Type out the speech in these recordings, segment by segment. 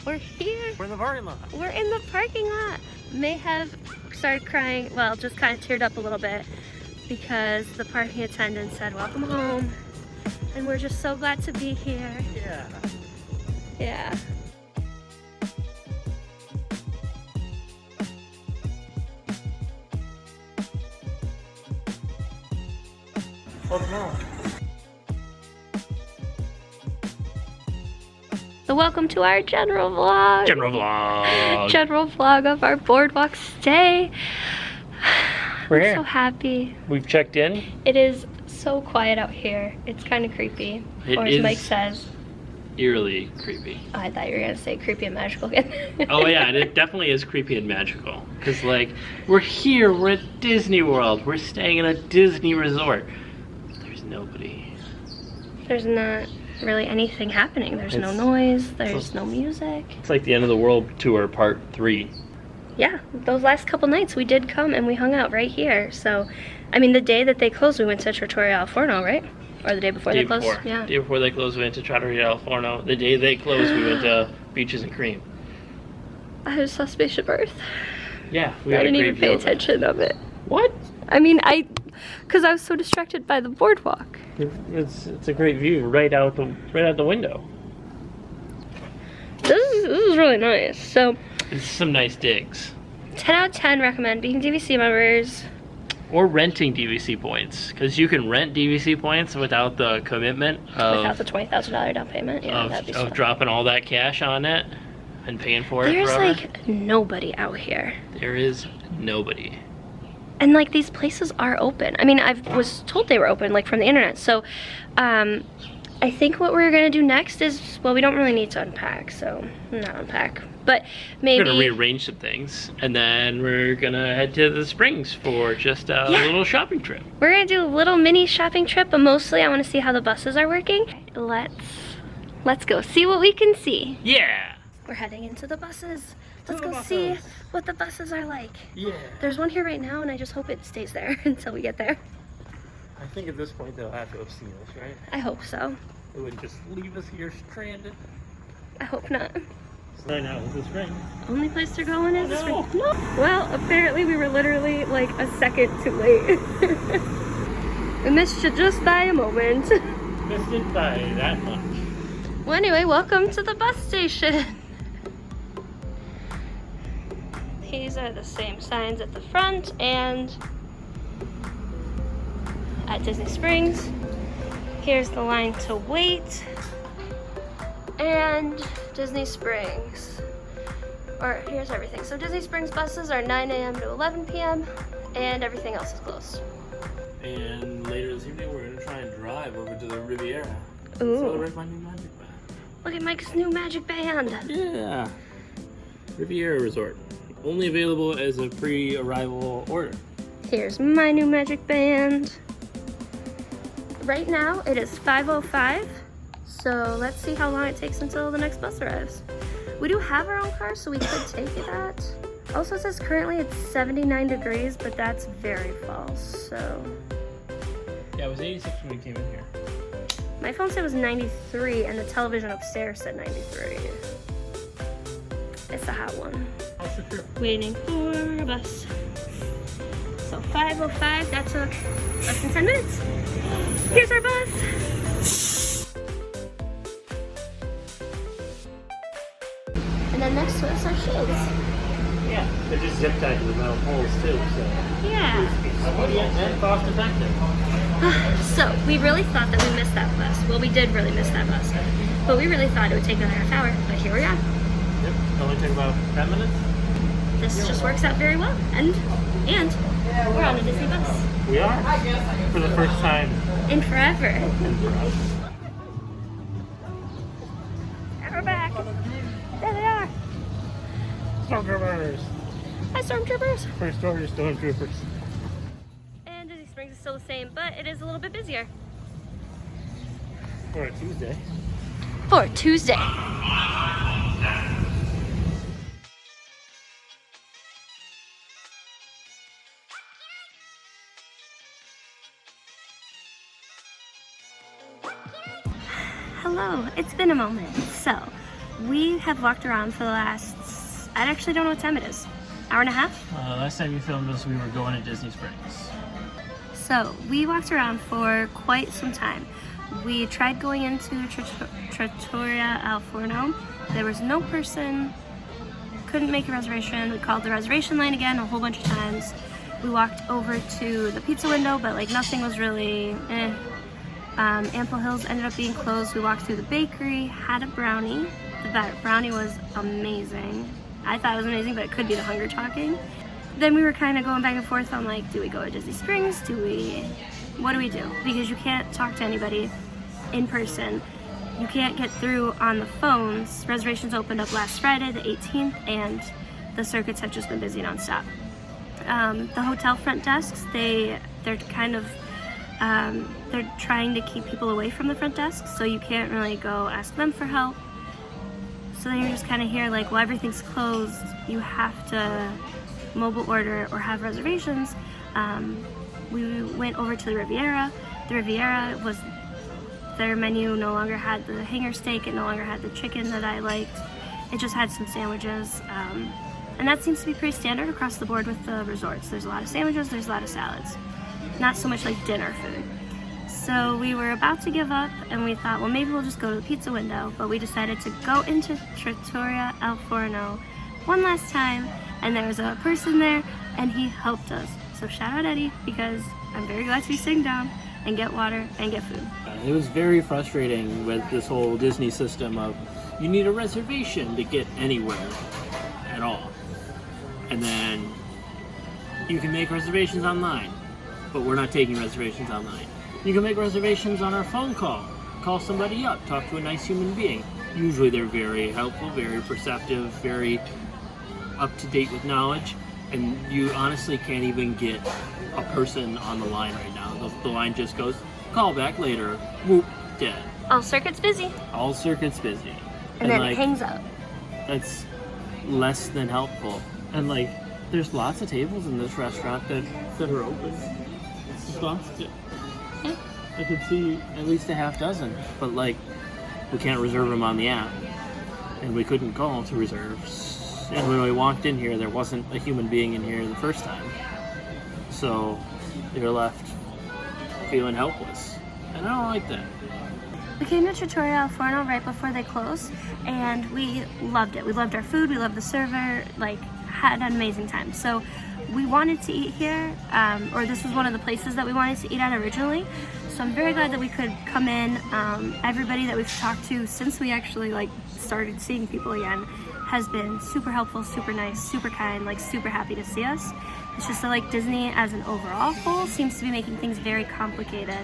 We're here. We're in the parking lot. We're in the parking lot. May have started crying, well, just kind of teared up a little bit because the parking attendant said, welcome home. And we're just so glad to be here. Yeah. Yeah. What's wrong? So welcome to our general vlog. General vlog. General vlog of our boardwalk stay. We're I'm here. so happy. We've checked in. It is so quiet out here. It's kind of creepy. Or as Mike says. Eerily creepy. Oh, I thought you were gonna say creepy and magical again. Oh yeah, and it definitely is creepy and magical. Cause like, we're here, we're at Disney World, we're staying in a Disney resort. There's nobody. There's not really anything happening. There's no noise, there's no music. It's like the End of the World tour part 3. Yeah, those last couple nights we did come and we hung out right here. So, I mean, the day that they closed, we went to Trattoria al Forno, right? Or the day before they closed? Yeah. Day before they closed, we went to Trattoria al Forno. The day they closed, we went to Beaches and Cream. I just saw Spaceship Earth. Yeah, I didn't even pay attention of it. What? I mean, because I was so distracted by the boardwalk. It's a great view right out the window. This is really nice. So, It's some nice digs. 10 out of 10 recommend being DVC members. Or renting DVC points, because you can rent DVC points without the commitment of Without the $20,000 down payment. Yeah, that'd be of smart. dropping all that cash on it and paying for it There's forever. like nobody out here. There is nobody. And like these places are open. I mean, I was told they were open like from the internet. So I think what we're gonna do next is, well, we don't really need to unpack, so not unpack. But maybe We're gonna rearrange some things, and then we're gonna head to the Springs for just a little shopping trip. we're gonna do a little mini shopping trip, but mostly I wanna see how the buses are working. Let's go see what we can see. Yeah. We're heading into the buses. Let's To the go see buses. what the buses are like. Yeah. There's one here right now, and I just hope it stays there until we get there. I think at this point they'll have to have seen us, right? I hope so. They wouldn't just leave us here stranded. I hope not. So now is the Springs. Only place to go in is Oh, this no. Well, apparently we were literally like a second too late. We missed you just by a moment. Missed it by that much. Well, anyway, welcome to the bus station. These are the same signs at the front and at Disney Springs. Here's the line to wait. And Disney Springs. Or here's everything. So Disney Springs buses are 9 a.m. to 11 p.m. and everything else is closed. And later this evening we're gonna try and drive over to the Riviera. Ooh. Celebrate my new magic band. Look at Mike's new magic band. Yeah. Riviera Resort. Only available as a pre-arrival order. Here's my new magic band. Right now it is 5:05. So let's see how long it takes until the next bus arrives. We do have our own car, so we could take that. Also says currently it's 79 degrees, but that's very false, so. Yeah, it was 86 when we came in here. My phone said it was 93, and the television upstairs said 93. It's a hot one. Oh, sure. Waiting for a bus. So 5:05, that took less than 10 minutes. Here's our bus. And then next to us are shades. Yeah, they're just zip tied to the metal poles too, so. Yeah. And cost effective. So we really thought that we missed that bus. Well, we did really miss that bus. But we really thought it would take another half hour. But here we are. Yep, it only took about 10 minutes. This just works out very well. And we're on a Disney bus. We are. For the first time. In forever. And forever. And we're back. There they are. Stormtroopers. Hi, Stormtroopers. First order Stormtroopers. And Disney Springs is still the same, but it is a little bit busier. For a Tuesday. For Tuesday. Hello, it's been a moment. So, We have walked around for the last, I actually don't know what time it is. Hour and a half? Last time you filmed us, we were going to Disney Springs. So we walked around for quite some time. We tried going into Trattoria Al Forno. There was no person, couldn't make a reservation. We called the reservation line again a whole bunch of times. We walked over to the pizza window, but like nothing was really Ample Hills ended up being closed. We walked through the bakery, had a brownie. The brownie was amazing. I thought it was amazing, but it could be the hunger talking. Then we were kind of going back and forth on like, do we go to Disney Springs? What do we do? Because you can't talk to anybody in person. You can't get through on the phones. Reservations opened up last Friday, the 18th, and the circuits have just been busy nonstop. The hotel front desks, they're kind of, they're trying to keep people away from the front desk, so you can't really go ask them for help. So then you're just kind of here like, well, everything's closed. You have to mobile order or have reservations. We went over to the Riviera. The Riviera was, their menu no longer had the hanger steak. It no longer had the chicken that I liked. It just had some sandwiches. And that seems to be pretty standard across the board with the resorts. There's a lot of sandwiches, there's a lot of salads. Not so much like dinner food. So we were about to give up and we thought, well, maybe we'll just go to the pizza window, but we decided to go into Trattoria Al Forno one last time, and there was a person there and he helped us. So shout out Eddie, because I'm very glad to be sitting down and get water and get food. It was very frustrating with this whole Disney system of you need a reservation to get anywhere at all. And then you can make reservations online, but we're not taking reservations online. You can make reservations on our phone call somebody up, talk to a nice human being. Usually they're very helpful, very perceptive, very up to date with knowledge, and you honestly can't even get a person on the line right now. The line just goes, call back later, whoop, dead. All circuits busy. All circuits busy. And then like, it hangs up. That's less than helpful. And like, there's lots of tables in this restaurant that are open. It's exhausted. Yeah. I could see at least a half dozen, but like, we can't reserve them on the app, and we couldn't call to reserve. And when we walked in here, there wasn't a human being in here the first time, so they were left feeling helpless, and I don't like that. We came to Trattoria Al Forno right before they closed, and we loved it. We loved our food, we loved the server, like, had an amazing time. So we wanted to eat here, or this was one of the places that we wanted to eat at originally. So I'm very glad that we could come in. Everybody that we've talked to since we actually like started seeing people again has been super helpful, super nice, super kind, like super happy to see us. It's just that like Disney as an overall whole seems to be making things very complicated.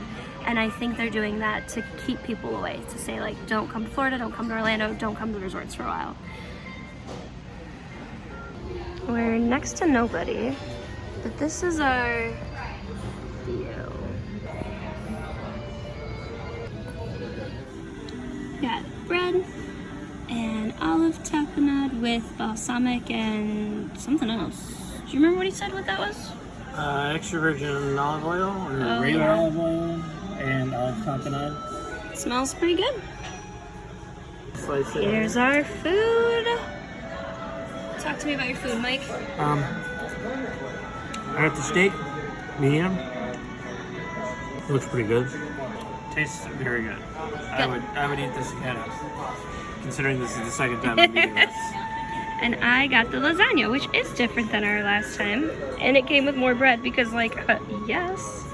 And I think they're doing that to keep people away, to say like, don't come to Florida, don't come to Orlando, don't come to the resorts for a while. We're next to nobody, but this is our view. Got bread and olive tapenade with balsamic and something else. Do you remember what he said what that was? Extra virgin olive oil, or regular olive oil, and olive tapenade. Smells pretty good. Slice it. Here's our food. Talk to me about your food, Mike. I got the steak, medium. Looks pretty good. Tastes very good. I would eat this again, considering this is the second time I'm eating this. And I got the lasagna, which is different than our last time. And it came with more bread because, like, yes.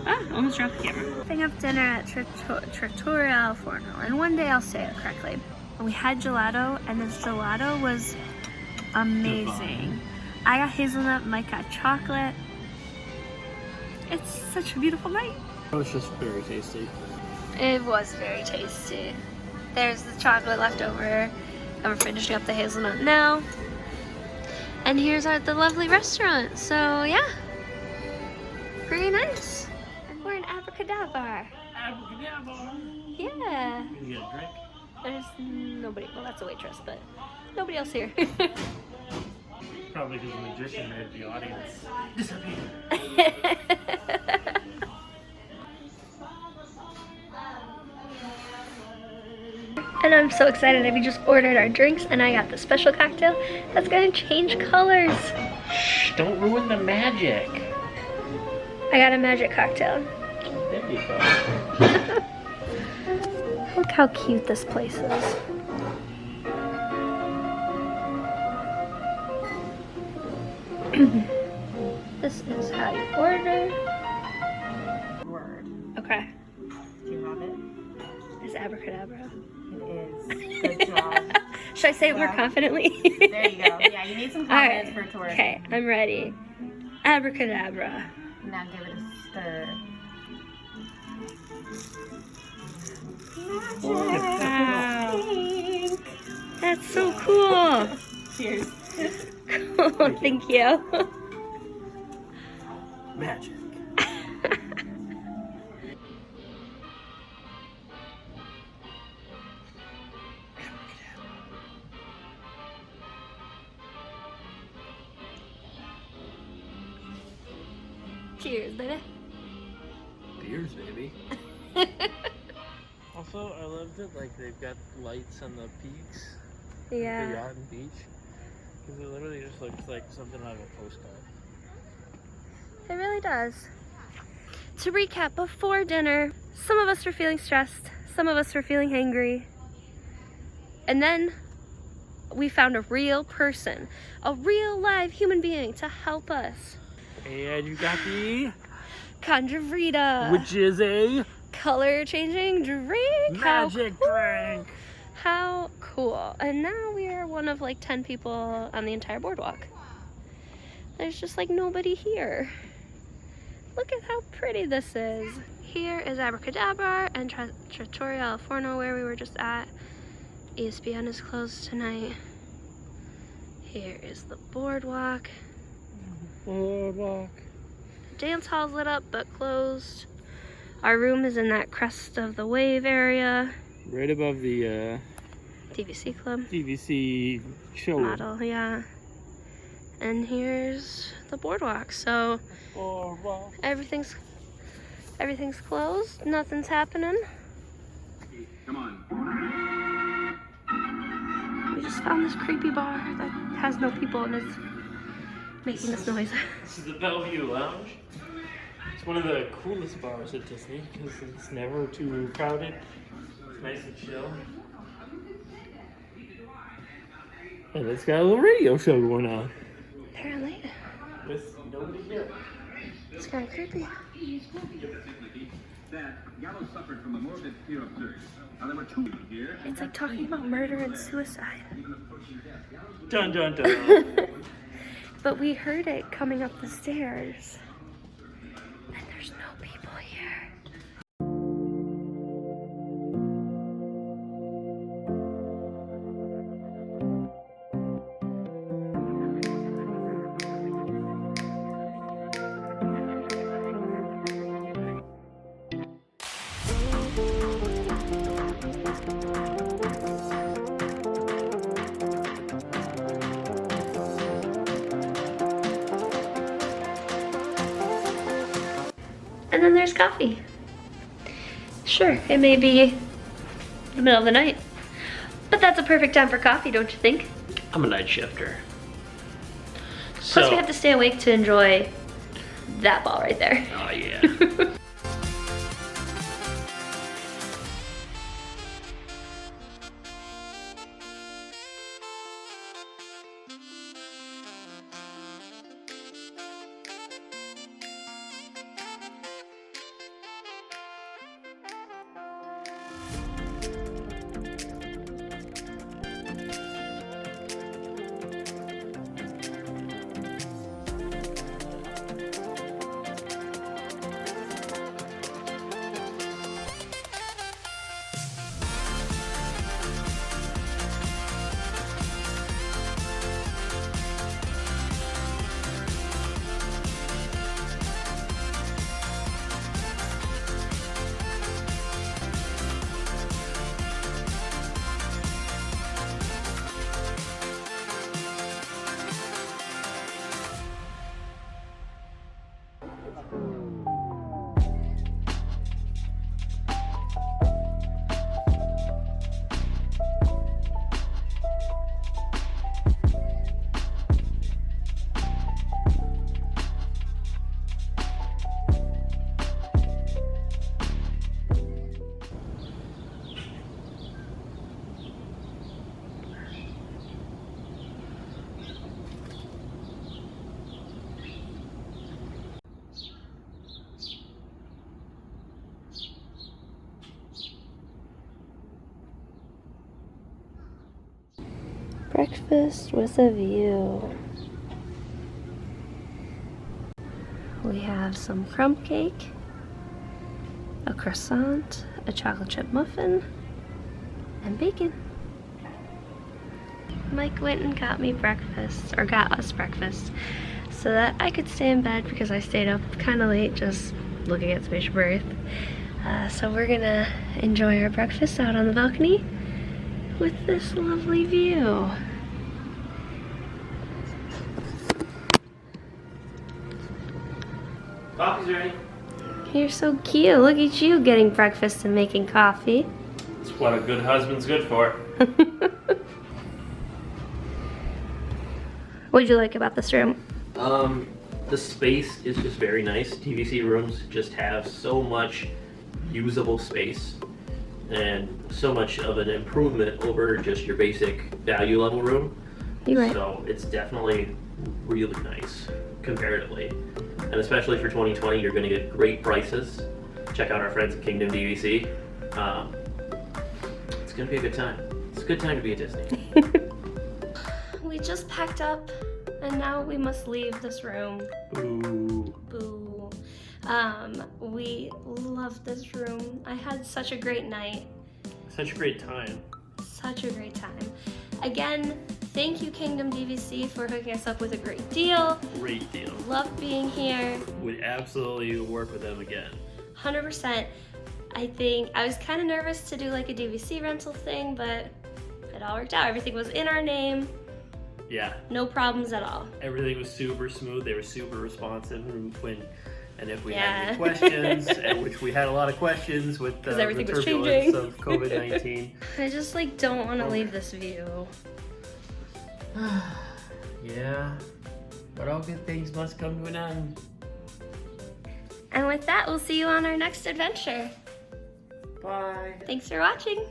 Ah, almost dropped the camera. Picking up dinner at Trattoria Al Forno, and one day I'll say it correctly. And we had gelato, and this gelato was amazing. I got hazelnut, Mike got chocolate. It's such a beautiful night. It was just very tasty. It was very tasty. There's the chocolate left over, and we're finishing up the hazelnut now. And here's the lovely restaurant. So yeah, pretty nice. And we're in Abracadabra. Abracadabra. Yeah. You get a drink? There's nobody. Well, that's a waitress, but nobody else here. Probably because the magician made the audience disappear. And I'm so excited that we just ordered our drinks and I got the special cocktail that's gonna change colors. Shh, don't ruin the magic. I got a magic cocktail. There you go. Look how cute this place is. This is how you order. Word. Okay. Do you have it? It's abracadabra. It is. Good job. Should I say it more Yeah. confidently? There you go. Yeah, you need some confidence for it to work. Okay, I'm ready. Abracadabra. Now give it a stir. Wow. That's so cool. Cheers. Cool, thank you. Magic. Cheers, baby. Beers, baby. Also, I love that like they've got lights on the peaks, the Yeah. yacht and beach, because it literally just looks like something out of a postcard. It really does. To recap, before dinner, some of us were feeling stressed, some of us were feeling hangry. And then we found a real person, a real live human being to help us. And you got the, Conjavrita. which is a Color changing drink. magic drink. How cool. And now we are one of like 10 people on the entire boardwalk. There's just like nobody here. Look at how pretty this is. Here is Abracadabra and Trattoria Al Forno where we were just at. ESPN is closed tonight. Here is the boardwalk. Boardwalk. Dance hall's lit up but closed. Our room is in that crest of the wave area. Right above the DVC club. DVC show. Model, yeah. And here's the boardwalk. So Boardwalk. everything's closed. Nothing's happening. Come on. We just found this creepy bar that has no people and is making this noise. This is the Bellevue Lounge. It's one of the coolest bars at Disney because it's never too crowded. It's nice and chill. And it's got a little radio show going on. Apparently, With nobody here. it's kind of creepy. That Gallo suffered from a morbid fear of dirt. Now there were two here. It's like talking about murder and suicide. Dun dun dun. But we heard it coming up the stairs. And there's no people here. And then there's coffee. Sure, it may be the middle of the night, but that's a perfect time for coffee, don't you think? I'm a night shifter. Plus we have to stay awake to enjoy that ball right there. Oh yeah. Breakfast with a view. We have some crumb cake, a croissant, a chocolate chip muffin, and bacon. Mike went and got me breakfast, or got us breakfast, so that I could stay in bed because I stayed up kind of late just looking at Spatial Birth. So we're gonna enjoy our breakfast out on the balcony with this lovely view. Coffee's ready. You're so cute. Look at you getting breakfast and making coffee. It's what a good husband's good for. What'd you like about this room? The space is just very nice. TVC rooms just have so much usable space and so much of an improvement over just your basic value level room. You're right. So it's definitely really nice comparatively. And especially for 2020, you're going to get great prices. Check out our friends at Kingdom DVC. It's going to be a good time. It's a good time to be at Disney. We just packed up and now we must leave this room. Ooh. Boo. We love this room. I had such a great night. Such a great time. Such a great time. Again, thank you Kingdom DVC for hooking us up with a great deal. Great deal. Love being here. Would absolutely work with them again. 100%. I think I was kind of nervous to do like a DVC rental thing, but it all worked out. Everything was in our name. Yeah. No problems at all. Everything was super smooth. They were super responsive and if we had Yeah. any questions, and which we had a lot of questions with the everything was turbulence changing. of COVID-19. I just like don't want to leave this view. Yeah, but all good things must come to an end. And with that, we'll see you on our next adventure. Bye. Thanks for watching.